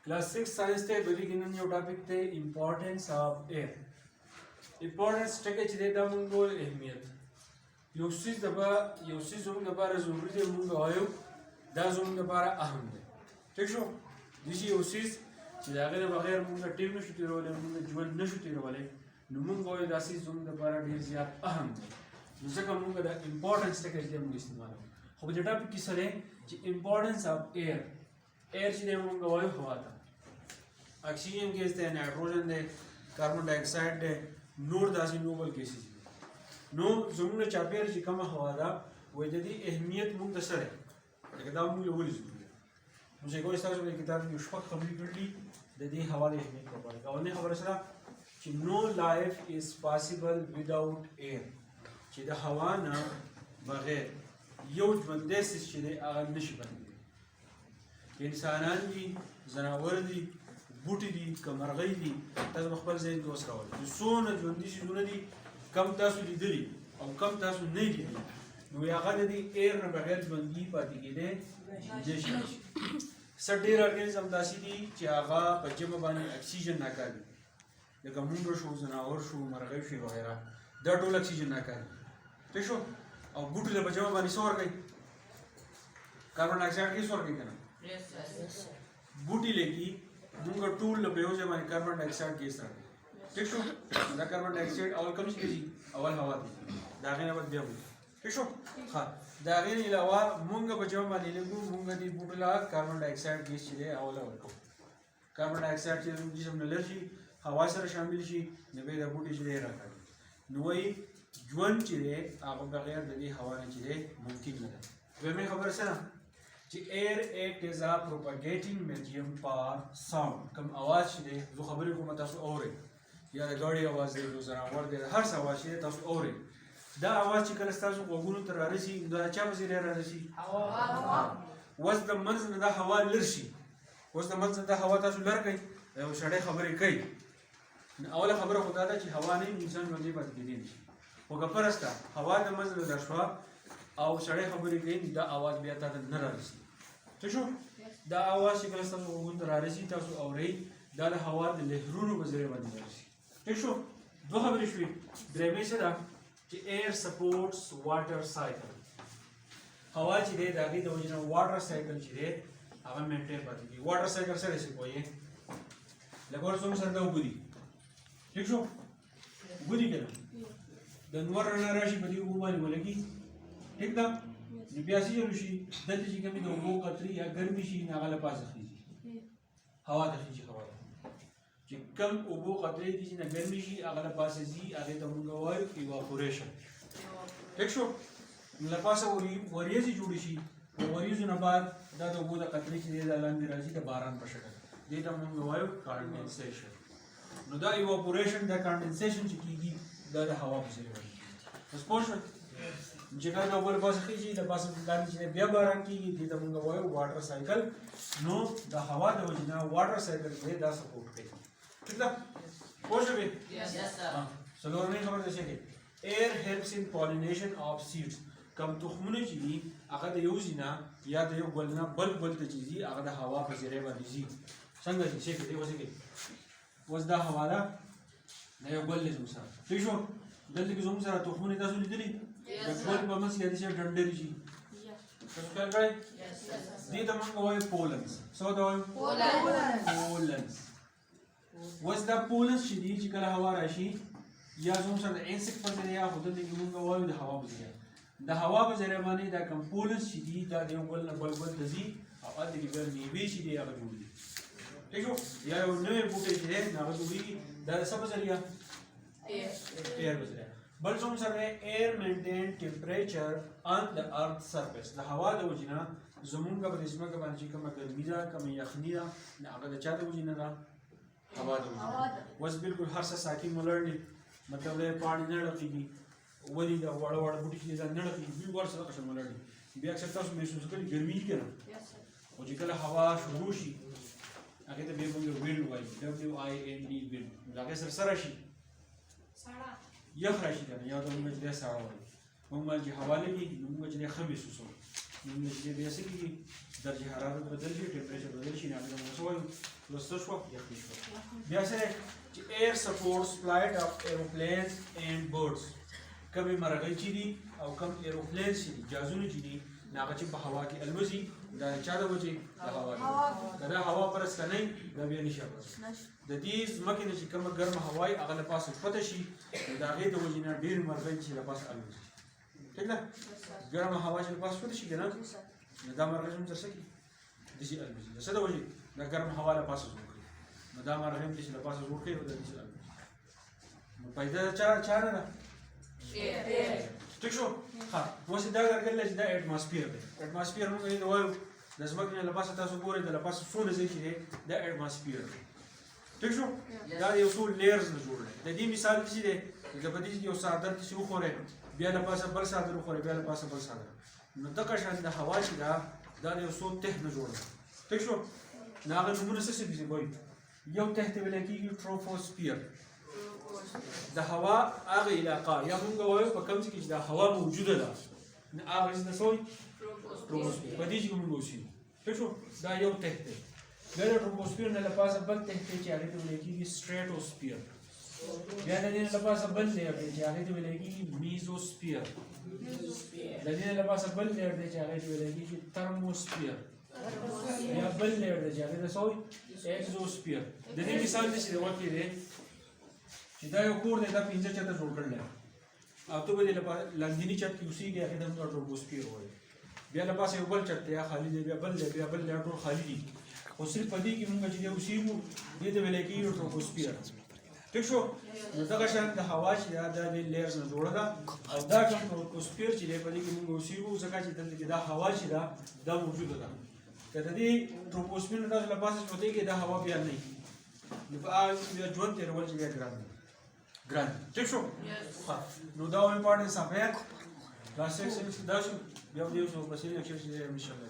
Class 6 science ته beginning یو ټاپک ته importance of air. Importance ټکي چې دا موږ ول اهمیت. یو څه زموږ لپاره ضروري دی موږ وایو دا زموږ لپاره اهم دی. ٹھیک شو؟ دغه یو څه چې دا غیر بغیر موږ ټیم نشو تیرولای موږ ژوند نشو تیرولای نو موږ وایو دا څه زموږ لپاره ډیر زیات اهم دی. نو ځکه موږ دا importance ټکي چې موږ استعمالوو. خو په دې ټاپک کې سره چې importance of air چې موږ وایو هوا ته oxygen gas है नाइट्रोजन है carbon dioxide है नور داسې نوبل گیسز نو زموږ چاپیر چې کومه هوا ده وایي د دې اهمیت موږ د سره لکه دا موږ ولې ضروري نو چې کوم تاسو په کتاب کې شپږ خبرې کړلې د دې هوا د اهمیت په اړه اولنې خبره سره چې نو لایف از پاسبل وداوت ایر چې د هوا نه بغیر یو ژوندی څیز چې دی هغه نشي بندېدلی انسانان دي ځناور دي بوټي دي کمرغۍ دي تاسو خپل ځای کې اوس راوړئ چې څونه ژوندي شیونه دي کم تاسو لیدلي او کم تاسو نه لیدلي نو هغه د دې ایر نه بغیر ژوندي پاتې کېدی نشي څه ډېر ارګانیزم داسې دي چې هغه په جمع باندې اکسیجن ناکاږي لکه موږ شو ځناور شو مرغۍ شو وغیره دا ټول اکسیجن ناکاږي ٹھیک شو او بوټي له په جمع باندې څه ورکوي کاربن ډای اکسایډ ګیس ورکوي که نه بوټي لګي موږ ټول له په یو ځای باندې کاربن ډای اکسایډ ګیس راکوي ٹھیک شو دا کاربن ډای اکسایډ اول کوم څه دي اول هوا دي د هغې نه بعد بیا بوټي ټھیک شو ښه د هغې نه علاوه موږ په جمع باندې لګو موږ دې بوټو له کاربن ډای اکسایډ ګیس چې دی اوله ورکوو کاربن ډای اکسایډ چې زموږ جسم نه لر شي هوا سره شامل شي نو بیا د بوټي چې دی راکاږي نو وایي ژوند چې دی هغه بغیر د دې هوا نه چې دی ممکن نه ده دویمې خبره څه ده چې air act as a propagating medium for sound کوم اواز چې دی زه خبرې کوم تاسو اورئ یا د ګاډي اواز دی د ځناور دی هر څه اواز چې تاسو اورئ دا اواز چې کله ستاسو غوږونو ته رارسي دا چا په ذریعه رارسي هوا اوس د منځ نه دا هوا لر شي اوس د منځ نه دا هوا تاسو لر کوئ یو سړی خبرې کوي اوله خبره خو دا ده چې هوا نه انسان ژوندی پاتې کېدی نشي خو که فرض کړه هوا د منځ نه شوه او سړی خبرې کوي دا اواز بیا تا ته نه رارسي ٹھیک شو دا اواز چې کله ستاسو غوږونو ته رارسي تاسو اورئ دا د هوا د لهرونو په ذریعه باندې رارسي ٹھیک شو دوه خبرې شوې درېیمې څه ده چې ایر سپورټس واټر سایکل هوا چې دی د هغې د وجې نه واټر سایکل چې دی هغه مینټین پاتې کېږي واټر سایکل څه دی چې پوهیې لکه اوس زموږ سره دا اوبه دي ٹھیک شو اوبه دي که نه د نور رڼا راشي په دې اوبو باندې ولګي ٹھیک ده نو بیا څه چلو شي دلته چې کومې د اوبو قطرې یا ګرمې شي نو هغه له پاسه خیږي هوا ته خیږي هوا ته چې کم اوبو قطرې دي چې نه ګرمې شي هغه له پاسه ځي هغې ته موږ وایو ایواپوریشن ٹھیک شو نو له پاسه وریځې جوړې شي د وریځو نه بعد دا د اوبو د قطرې چې دی دا لاندې راځي د باران په شکل دې ته موږ وایو کانډنسیشن نو دا ایواپوریشن دا کانډنسیشن چې کېږي دا د هوا په ذریعه باندې اوس پوه شوئ چې کله د اوبو له پاسه خیږي د پاسه لاندې چې بیا باران کېږي دې ته موږ وایو واټر سایکل نو د هوا د وجې نه واټر سایکل چې دی دا سپورټ کوي ٹھیک ده پوه شوې څلورمې خبره ده چې ایر هیلپس ان پالینیشن آف سیډس کم تخمونه چې دي هغه د یو ځای نه یا د یو ګل نه بل ګل ته چې ځي هغه د هوا په ذریعه باندې ځي څنګه چې څه کوي اوس کې اوس دا هوا ده د یو ګل له زموږ سره ٹھیک شو دلته کې زموږ سره تخمونه تاسو لیدلي د ګل په منځ کې داسې ډنډرې شي تاسو خیال کړئ دې ته موږ وایو پولنس څه ته وایو پولنس اوس دا پولنس چې دي چې کله هوا راشي یا زموږ سره د انسیکټ په ذریعه خو دلته کې موږ وایو د هوا په ذریعه د هوا په ذریعه باندې دا کوم پولنس چې دي دا د یو ګل نه بل ګل ته ځي او هلته کې بیا میوې چې دي هغه جوړ دي ٹھیک شو یا یو نوی بوټی چې دی هغه جوړېږي دا د څه په ذریعه ایر په ذریعه بل څه سره ایر مینټین ټمپریچر آن د ارث سرفیس د هوا د وجې نه زمونږ په دې ځمکه باندې چې کومه ګرمي ده کومه یخني ده هغه د چا د وجې نه ده هوا د وجې نه اوس بالکل هر څه ساکن ولاړ دي مطلب دی پاڼې نه ډکېږي ونې د واړه واړه بوټي چې دا نه ډکېږي بالکل هر څه قشن ولاړ دي بیا اکثر تاسو محسوس کړئ ګرمي که نه خو چې کله هوا شروع شي هغې ته بیا موږ وینډ وایو WIND وینډ د هغې سره څه راشي یخ راشي که نه یا ته موږ چې دی ساړه وایو موږ باندې چې هوا لګي نو موږ چې دی ښه محسوسوو موږ چې دی بیا څه کېږي درجه حرارت بدل شي ټمپریچر بدل شي نو هغې ته موږ څه وایو لسته شوه یخني شوه بیا سره چې air supports flight of aeroplanes and birds کومې مرغۍ چې دي او کوم ایروپلین چې دي جهازونه چې دي هغه چې په هوا کې الوزي دا چا د وجې د هوا دا هوا پر سکنۍ دا بیا نشي د دې ځمکې نه چې کومه ګرمه هوا یې هغه له پاسه پته شي د هغې د وجې نه ډېرې مرغۍ چې له پاسه الوزي ټیک ده ګرمه هوا چې له پاسه پته شي که نه نو دا مرغۍ هم تر څه کړي داسې الوزي د څه د وجې دا ګرمه هوا له پاسه زور کوي نو دا مرغۍ هم چې له پاسه زور کوي نو دا داسې الوزي نو پیدا چا نه ده ٹھیک شو ها اوس دا ګرځل چې دا اټماسفیر دی اټماسفیر موږ یې وایو د ځمکې نه لپاسه تاسو ګورئ د لپاسه څونه ځای چې دی دا اټماسفیر دی ټیک شو دا یو څو لیرز نه جوړ دی د دې مثال چې دی لکه په دې چې یو څادر چې وخورئ بیا لپاسه بل څادر وخورئ بیا لپاسه بل څادر نو دغه شان د هوا چې دا د یو څو تخ نه جوړ دی ټیک شو نو هغه نومونه څه څه دي وایي یو تخ ته ویل کېږي ټروپوسفیر د هوا هغه علاقه یا موږ وایو په کوم ځای کې چې د هوا موجوده ده نو هغه څه سوی ټروپوسفیر په دې چې موږ اوسېږو ټیک شو دا یو تخ دی بیا د ټروپوسفیر نه له پاسه بل تخ دی چې هغې ته ویل کېږي سټریټوسفیر بیا د دې نه له پاسه بل لیر دی چې هغې ته ویل کېږي میزوسفیر د دې نه له پاسه بل لیر دی چې هغې ته ویل کېږي ترموسفیر بیا بل لیر دی چې هغې ته سوی اکزوسفیر د دې مثال داسې دی وکړې دی چې دا یو کور دی دا 15 چته جوړ کړل او ته به دې لپاره لاندینی چت کې اوسېږي هغې ته هم ټروپوسفیر وایي بیا له پاسه یو بل چت دی یا خالي دی بیا بل دی بیا بل دی ټول خالي دي خو صرف په دې کې موږ چې دی اوسېږو دې ته ویل کېږي ټروپوسفیر ټیک شو نو دغه شان د هوا چې دا د لیرز نه جوړه ده او دا کوم ټروپوسفیر چې دی په دې کې موږ اوسېږو ځکه چې دلته کې دا هوا چې ده دا موجوده ده که د دې ټروپوسفیر نه دغه له پاسه چې ودرېږي دا هوا بیا نه وي نو په هغه کې بیا ژوند تېرول چې بیا ګران دی ګران ټیک شو نو دا امپورټنس اف ایر کلاس 6 دا شو بیا دې شو په سیریل کې چې انشاء الله